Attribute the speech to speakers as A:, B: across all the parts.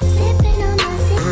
A: Sipping on my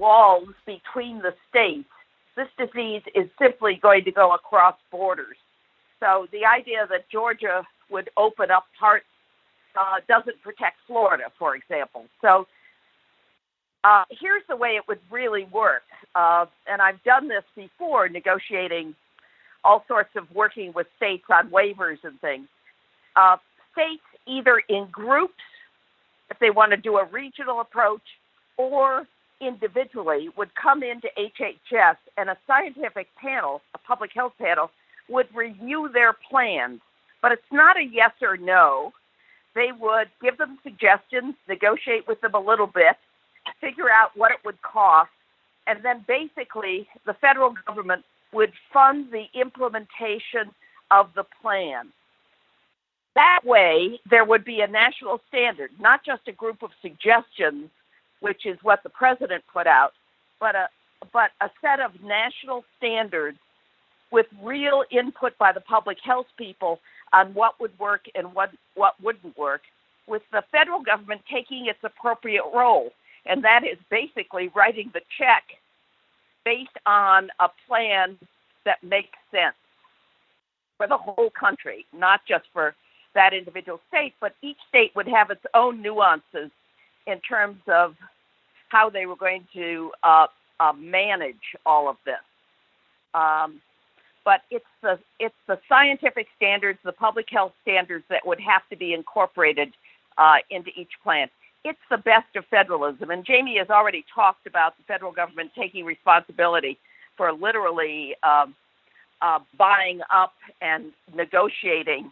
A: walls between the states, this disease is simply going to go across borders. So the idea that Georgia would open up parts doesn't protect Florida, for example. So here's the way it would really work. And I've done this before, negotiating all sorts of working with states on waivers and things. States either in groups, if they want to do a regional approach, or individually would come into HHS and a scientific panel, a public health panel, would review their plans. But it's not a yes or no. They would give them suggestions, negotiate with them a little bit, figure out what it would cost, and then basically the federal government would fund the implementation of the plan. That way, there would be a national standard, not just a group of suggestions, which is what the president put out, but a set of national standards with real input by the public health people on what would work and what wouldn't work, with the federal government taking its appropriate role. And that is basically writing the check based on a plan that makes sense for the whole country, not just for that individual state, but each state would have its own nuances in terms of how they were going to manage all of this. But it's the scientific standards, the public health standards that would have to be incorporated into each plan. It's the best of federalism. And Jamie has already talked about the federal government taking responsibility for literally buying up and negotiating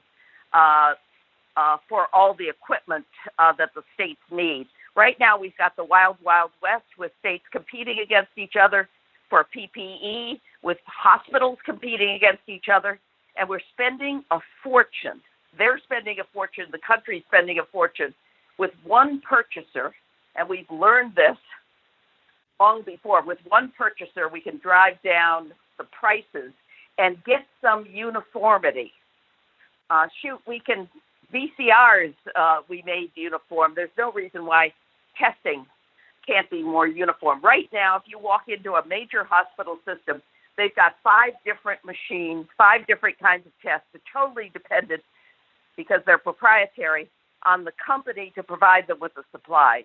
A: for all the equipment that the states need. Right now, we've got the wild, wild west with states competing against each other for PPE, with hospitals competing against each other, and we're spending a fortune. They're spending a fortune, the country's spending a fortune with one purchaser, and we've learned this long before. With one purchaser, we can drive down the prices and get some uniformity. VCRs we made uniform. There's no reason why testing can't be more uniform. Right now, if you walk into a major hospital system, they've got 5 different machines, 5 different kinds of tests. They're totally dependent, because they're proprietary, on the company to provide them with the supply.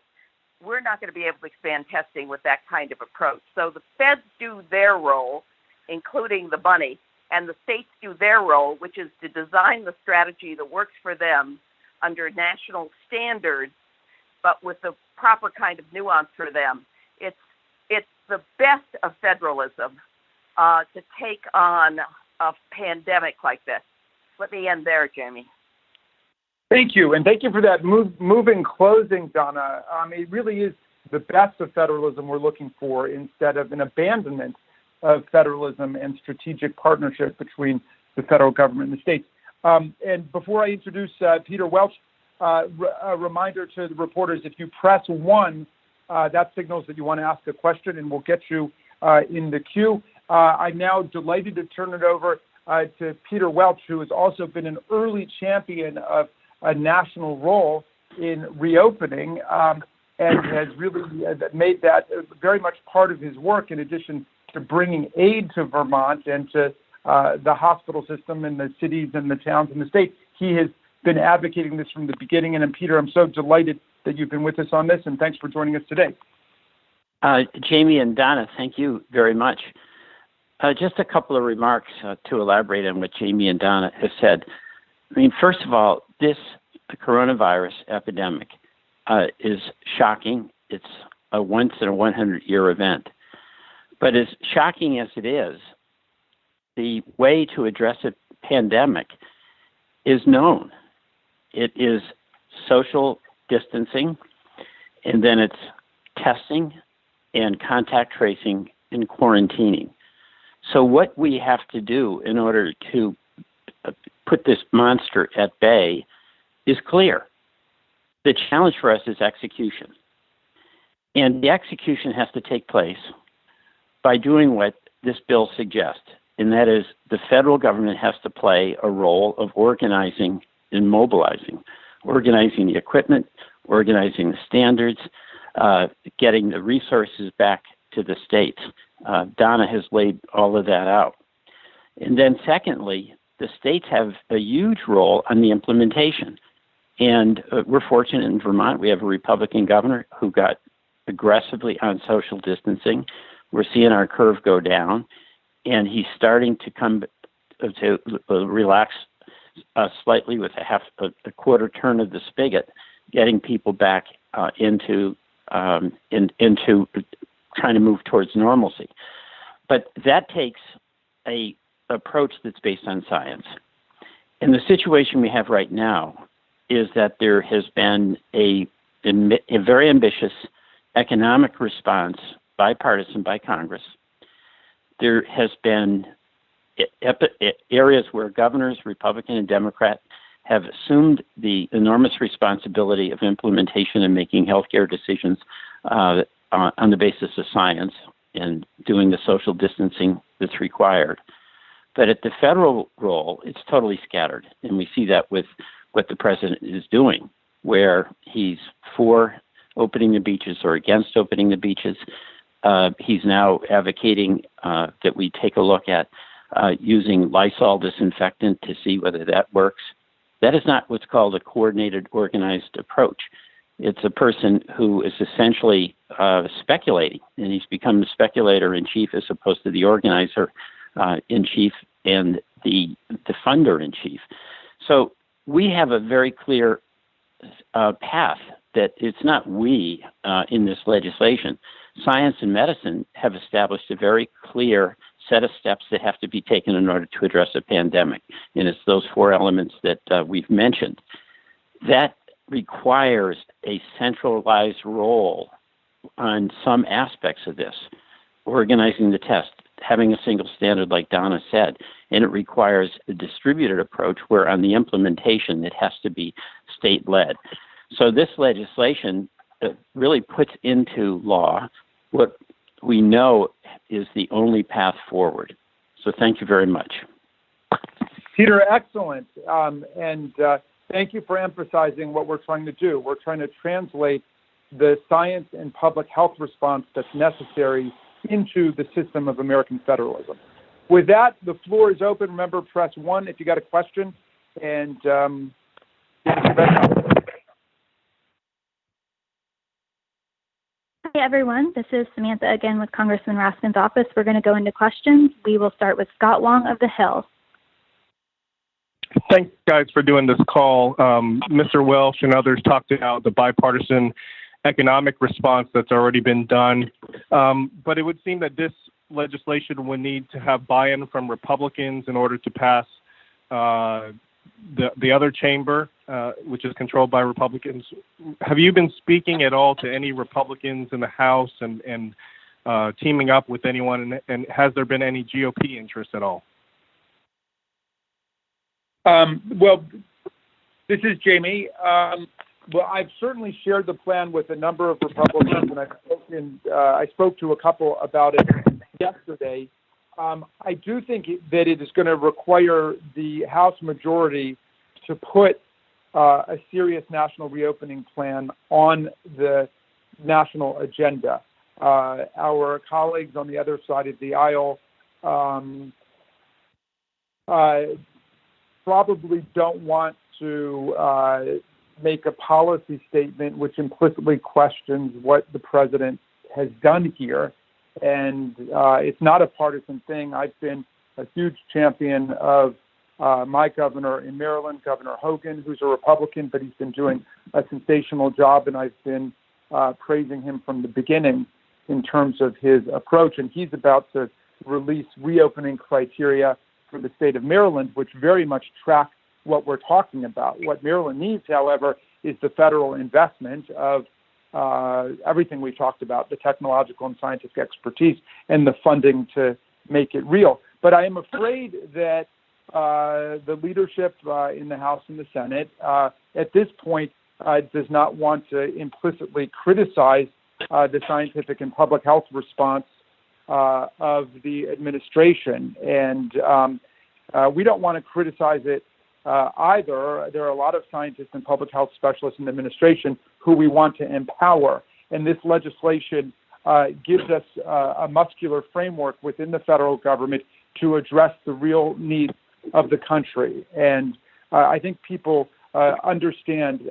A: We're not going to be able to expand testing with that kind of approach. So the feds do their role, including the money, and the states do their role, which is to design the strategy that works for them under national standards, but with the proper kind of nuance for them. It's the best of federalism to take on a pandemic like this. Let me end there, Jamie.
B: Thank you, and thank you for that moving closing, Donna. It really is the best of federalism we're looking for, instead of an abandonment of federalism and strategic partnership between the federal government and the states. And before I introduce Peter Welch, a reminder to the reporters: if you press 1, that signals that you want to ask a question, and we'll get you in the queue. I'm now delighted to turn it over to Peter Welch, who has also been an early champion of a national role in reopening, and has really made that very much part of his work, in addition to bringing aid to Vermont and to the hospital system and the cities and the towns and the state. He has been advocating this from the beginning. And Peter, I'm so delighted that you've been with us on this, and thanks for joining us today.
C: Jamie and Donna, thank you very much. Just a couple of remarks to elaborate on what Jamie and Donna have said. First of all, the coronavirus epidemic is shocking. It's a once in a 100-year event. But as shocking as it is, the way to address a pandemic is known. It is social distancing, and then it's testing and contact tracing and quarantining. So what we have to do in order to put this monster at bay is clear. The challenge for us is execution. And the execution has to take place by doing what this bill suggests, and that is the federal government has to play a role of organizing and mobilizing, organizing the equipment, organizing the standards, getting the resources back to the states. Donna has laid all of that out. And then secondly, the states have a huge role on the implementation. And we're fortunate in Vermont. We have a Republican governor who got aggressively on social distancing. We're seeing our curve go down, and he's starting to come to relax slightly with a quarter turn of the spigot, getting people back into trying to move towards normalcy. But that takes a approach that's based on science. And the situation we have right now is that there has been a very ambitious economic response, bipartisan by Congress. There has been areas where governors, Republican and Democrat, have assumed the enormous responsibility of implementation and making healthcare decisions on the basis of science and doing the social distancing that's required. But at the federal role, it's totally scattered. And we see that with what the president is doing, where he's for opening the beaches or against opening the beaches. He's now advocating that we take a look at using Lysol disinfectant to see whether that works. That is not what's called a coordinated, organized approach. It's a person who is essentially speculating, and he's become the speculator in chief as opposed to the organizer in chief and the funder in chief. So we have a very clear path that it's not we in this legislation. Science and medicine have established a very clear set of steps that have to be taken in order to address a pandemic. And it's those four elements that we've mentioned. That requires a centralized role on some aspects of this, organizing the test, having a single standard like Donna said, and it requires a distributed approach where on the implementation it has to be state-led. So this legislation really puts into law what we know is the only path forward. So thank you very much.
B: Peter, excellent. And thank you for emphasizing what we're trying to do. We're trying to translate the science and public health response that's necessary into the system of American federalism. With that, the floor is open. Remember, press 1 if you got a question. And
D: Hi, everyone. This is Samantha again with Congressman Raskin's office. We're going to go into questions. We will start with Scott Long of the Hill.
E: Thanks, guys, for doing this call. Mr. Welch and others talked about the bipartisan economic response that's already been done. But it would seem that this legislation would need to have buy-in from Republicans in order to pass the other chamber, which is controlled by Republicans. Have you been speaking at all to any Republicans in the House and teaming up with anyone? And has there been any GOP interest at all?
B: Well, this is Jamie. Well, I've certainly shared the plan with a number of Republicans, and I spoke to a couple about it yesterday. I do think that it is going to require the House majority to put a serious national reopening plan on the national agenda. Our colleagues on the other side of the aisle probably don't want to make a policy statement which implicitly questions what the president has done here. And it's not a partisan thing. I've been a huge champion of my governor in Maryland, Governor Hogan, who's a Republican, but he's been doing a sensational job, and I've been praising him from the beginning in terms of his approach. And he's about to release reopening criteria for the state of Maryland, which very much track what we're talking about. What Maryland needs, however, is the federal investment of everything we talked about, the technological and scientific expertise and the funding to make it real. But I am afraid that the leadership in the House and the Senate at this point does not want to implicitly criticize the scientific and public health response of the administration. And we don't want to criticize it either. There are a lot of scientists and public health specialists in the administration who we want to empower. And this legislation gives us a muscular framework within the federal government to address the real needs of the country. And I think people understand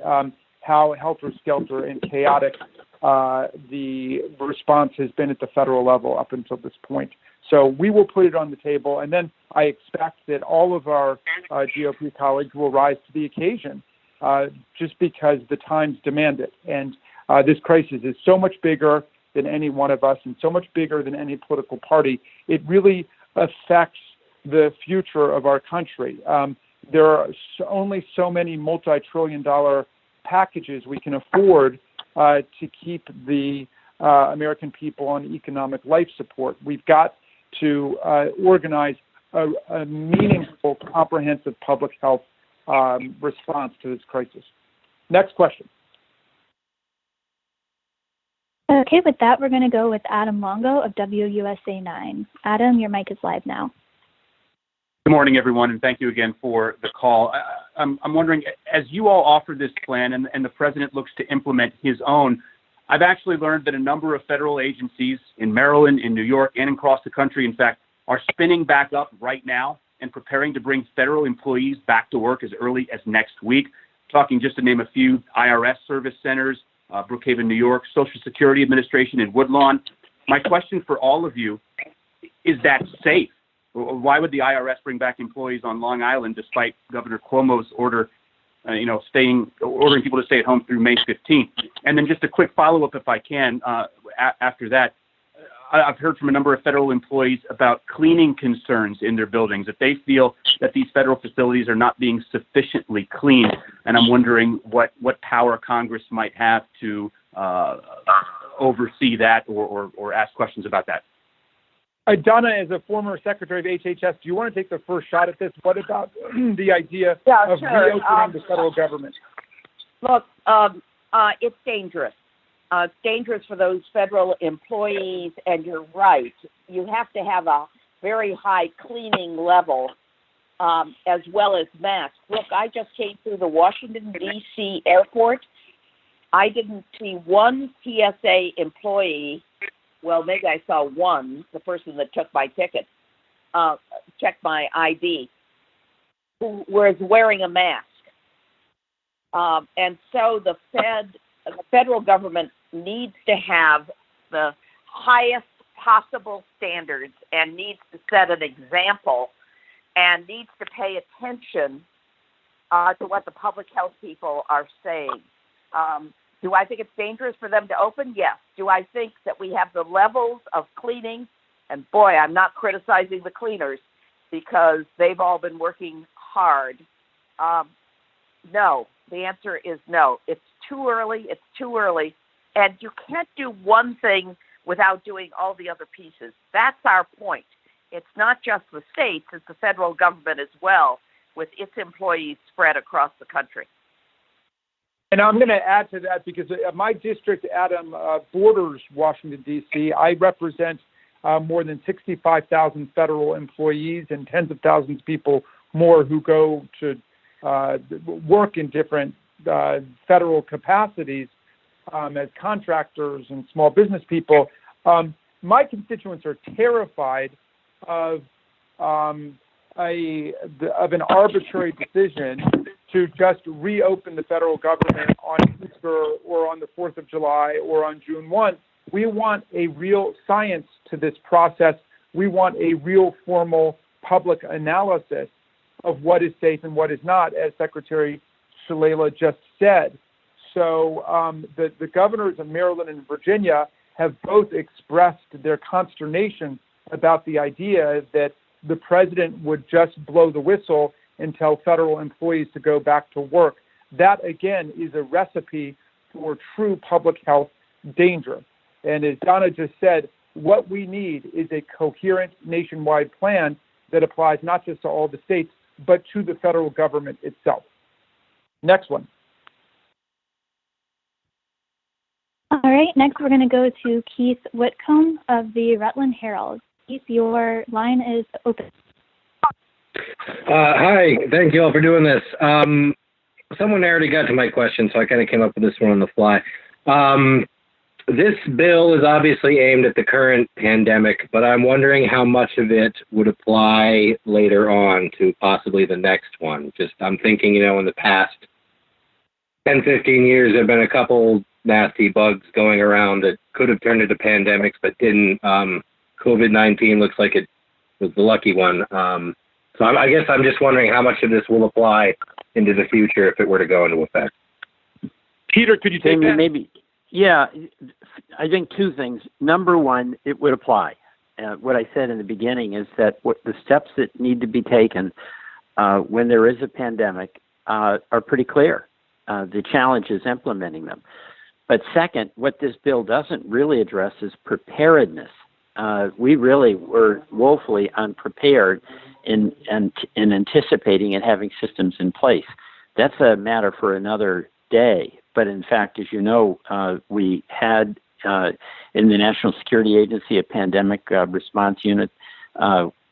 B: how helter-skelter and chaotic the response has been at the federal level up until this point. So we will put it on the table, and then I expect that all of our GOP colleagues will rise to the occasion just because the times demand it. And this crisis is so much bigger than any one of us and so much bigger than any political party. It really affects the future of our country. There are only so many multi-trillion-dollar packages we can afford to keep the American people on economic life support. We've got to organize a meaningful, comprehensive public health response to this crisis. Next question.
D: Okay, with that, we're going to go with Adam Longo of WUSA 9. Adam, your mic is live now.
F: Good morning, everyone, and thank you again for the call. I'm wondering, as you all offer this plan and the president looks to implement his own, I've actually learned that a number of federal agencies in Maryland, in New York, and across the country, in fact, are spinning back up right now and preparing to bring federal employees back to work as early as next week. Talking just to name a few, IRS service centers, Brookhaven, New York, Social Security Administration in Woodlawn. My question for all of you, is that safe? Why would the IRS bring back employees on Long Island despite Governor Cuomo's order, ordering people to stay at home through May 15th? And then just a quick follow-up, if I can, after that. I've heard from a number of federal employees about cleaning concerns in their buildings, that they feel that these federal facilities are not being sufficiently clean. And I'm wondering what power Congress might have to oversee that or ask questions about that.
B: Donna, as a former secretary of HHS, do you want to take the first shot at this? What about the idea of reopening the federal government?
A: Look, it's dangerous. It's dangerous for those federal employees, and you're right. You have to have a very high cleaning level as well as masks. Look, I just came through the Washington, D.C. airport. I didn't see one TSA employee. Well, maybe I saw one, the person that took my ticket, checked my ID, who was wearing a mask. And so the federal government needs to have the highest possible standards and needs to set an example and needs to pay attention to what the public health people are saying. Do I think it's dangerous for them to open? Yes. Do I think that we have the levels of cleaning? And boy, I'm not criticizing the cleaners because they've all been working hard. No. The answer is no. It's too early. It's too early. And you can't do one thing without doing all the other pieces. That's our point. It's not just the states, it's the federal government as well, with its employees spread across the country.
B: And I'm going to add to that because my district, Adam, borders Washington, D.C. I represent more than 65,000 federal employees and tens of thousands of people more who go to work in different federal capacities as contractors and small business people. My constituents are terrified of an arbitrary decision to just reopen the federal government on Easter or on the 4th of July or on June 1. We want a real science to this process. We want a real formal public analysis of what is safe and what is not, as Secretary Shalala just said. So the governors of Maryland and Virginia have both expressed their consternation about the idea that the president would just blow the whistle and tell federal employees to go back to work. That, again, is a recipe for true public health danger. And as Donna just said, what we need is a coherent nationwide plan that applies not just to all the states, but to the federal government itself. Next one.
D: All right, next we're going to go to Keith Whitcomb of the Rutland Herald. Keith, your line is open.
G: Hi, thank you all for doing this. Someone already got to my question, so I kind of came up with this one on the fly. This bill is obviously aimed at the current pandemic, but I'm wondering how much of it would apply later on to possibly the next one. I'm thinking, in the past 10, 15 years, there have been a couple nasty bugs going around that could have turned into pandemics, but didn't. COVID-19 looks like it was the lucky one. So I guess I'm just wondering how much of this will apply into the future if it were to go into effect.
B: Peter, could you take that?
C: Maybe. Yeah, I think two things. Number one, it would apply. What I said in the beginning is that the steps that need to be taken when there is a pandemic are pretty clear. The challenge is implementing them. But second, what this bill doesn't really address is preparedness. We really were woefully unprepared in anticipating and having systems in place. That's a matter for another day. But in fact, as you know, we had in the National Security Agency a pandemic response unit.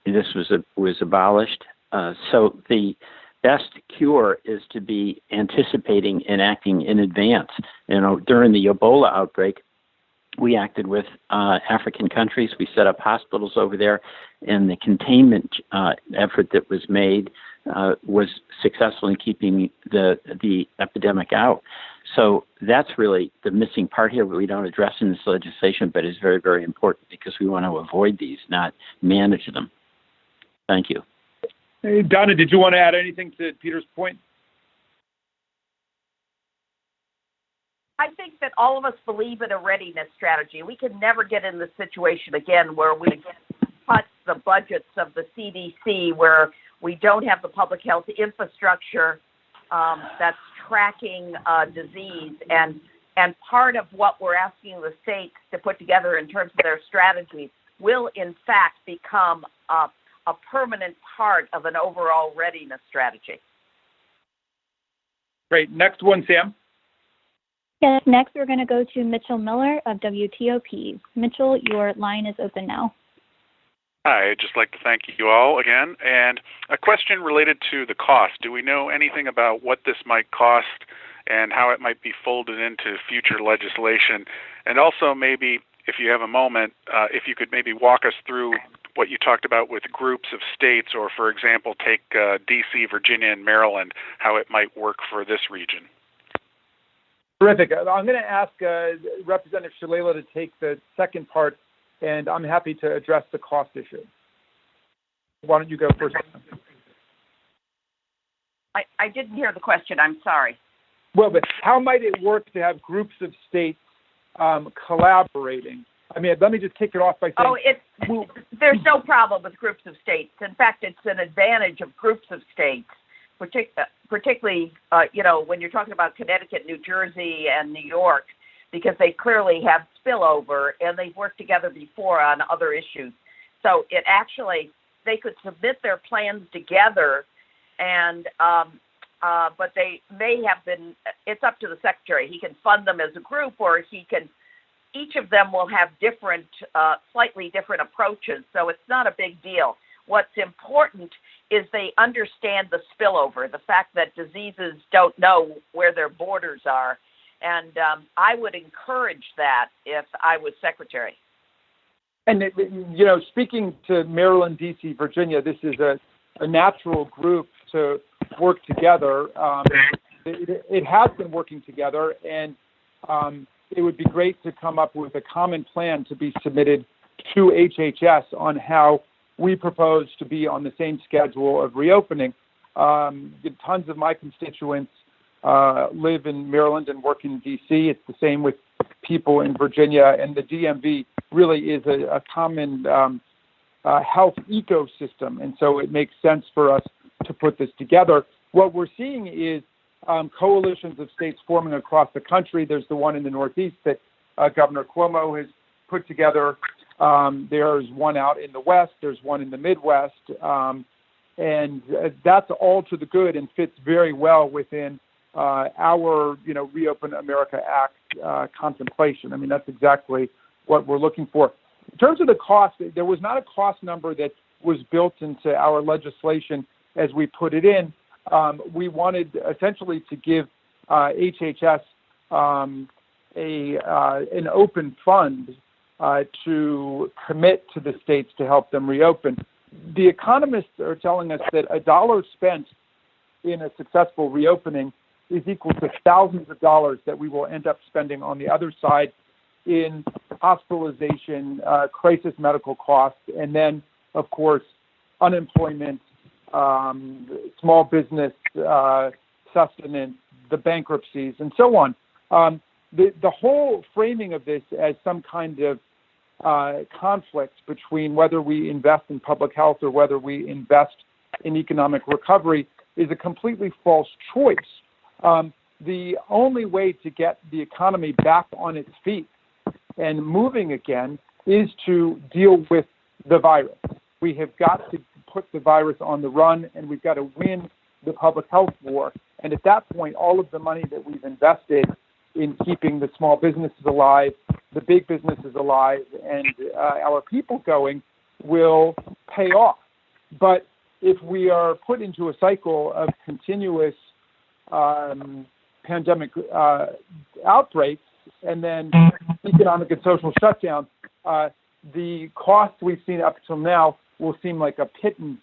C: This was abolished. So the best cure is to be anticipating and acting in advance. During the Ebola outbreak, we acted with African countries. We set up hospitals over there, and the containment effort that was made was successful in keeping the epidemic out. So that's really the missing part here, but we don't address in this legislation, but is very, very important because we want to avoid these, not manage them. Thank you.
B: Hey, Donna, did you want to add anything to Peter's point?
A: I think that all of us believe in a readiness strategy. We can never get in this situation again where we cut the budgets of the CDC, where we don't have the public health infrastructure that's tracking disease. And part of what we're asking the states to put together in terms of their strategy will, in fact, become a permanent part of an overall readiness strategy.
B: Great. Next one, Sam.
D: Yes, next we're going to go to Mitchell Miller of WTOP. Mitchell, your line is open now.
H: Hi, I'd just like to thank you all again. And a question related to the cost. Do we know anything about what this might cost and how it might be folded into future legislation? And also maybe, if you have a moment, if you could maybe walk us through what you talked about with groups of states, or, for example, take D.C., Virginia, and Maryland, how it might work for this region.
B: Terrific. I'm going to ask Representative Shalala to take the second part, and I'm happy to address the cost issue. Why don't you go first?
A: I didn't hear the question. I'm sorry.
B: Well, but how might it work to have groups of states collaborating? I mean, let me just kick it off by saying...
A: there's no problem with groups of states. In fact, it's an advantage of groups of states, particularly, when you're talking about Connecticut, New Jersey, and New York, because they clearly have spillover and they've worked together before on other issues. So they could submit their plans together, and but they may have been, it's up to the secretary. He can fund them as a group, or each of them will have different, slightly different approaches. So it's not a big deal. What's important is they understand the spillover, the fact that diseases don't know where their borders are. And I would encourage that if I was secretary.
B: And, speaking to Maryland, D.C., Virginia, this is a natural group to work together. It has been working together, and it would be great to come up with a common plan to be submitted to HHS on how we propose to be on the same schedule of reopening. Tons of my constituents live in Maryland and work in D.C. It's the same with people in Virginia, and the DMV really is a common health ecosystem, and so it makes sense for us to put this together. What we're seeing is coalitions of states forming across the country. There's the one in the Northeast that Governor Cuomo has put together. There's one out in the West. There's one in the Midwest. And that's all to the good and fits very well within our, Reopen America Act contemplation. I mean, that's exactly what we're looking for. In terms of the cost, there was not a cost number that was built into our legislation as we put it in. We wanted essentially to give HHS an open fund to commit to the states to help them reopen. The economists are telling us that a dollar spent in a successful reopening is equal to thousands of dollars that we will end up spending on the other side in hospitalization, crisis medical costs, and then, of course, unemployment, small business sustenance, the bankruptcies, and so on. The whole framing of this as some kind of conflict between whether we invest in public health or whether we invest in economic recovery is a completely false choice. The only way to get the economy back on its feet and moving again is to deal with the virus. We have got to put the virus on the run, and we've got to win the public health war. And at that point, all of the money that we've invested in keeping the small businesses alive, the big businesses alive, and our people going will pay off. But if we are put into a cycle of continuous pandemic outbreaks and then economic and social shutdowns, the cost we've seen up until now will seem like a pittance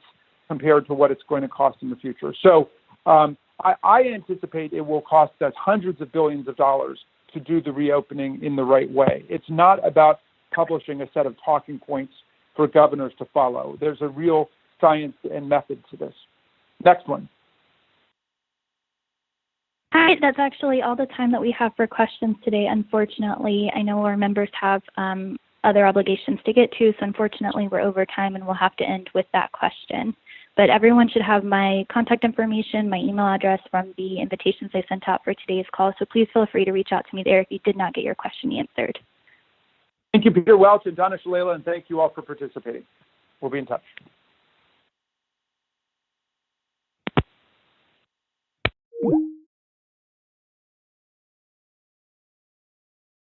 B: compared to what it's going to cost in the future. So I anticipate it will cost us hundreds of billions of dollars to do the reopening in the right way. It's not about publishing a set of talking points for governors to follow. There's a real science and method to this. Next one.
D: All right, that's actually all the time that we have for questions today, unfortunately. I know our members have other obligations to get to, so unfortunately we're over time and we'll have to end with that question. But everyone should have my contact information, my email address from the invitations I sent out for today's call, so please feel free to reach out to me there if you did not get your question answered.
B: Thank you, Peter Welch and Donna Shalala, and thank you all for participating. We'll be in touch.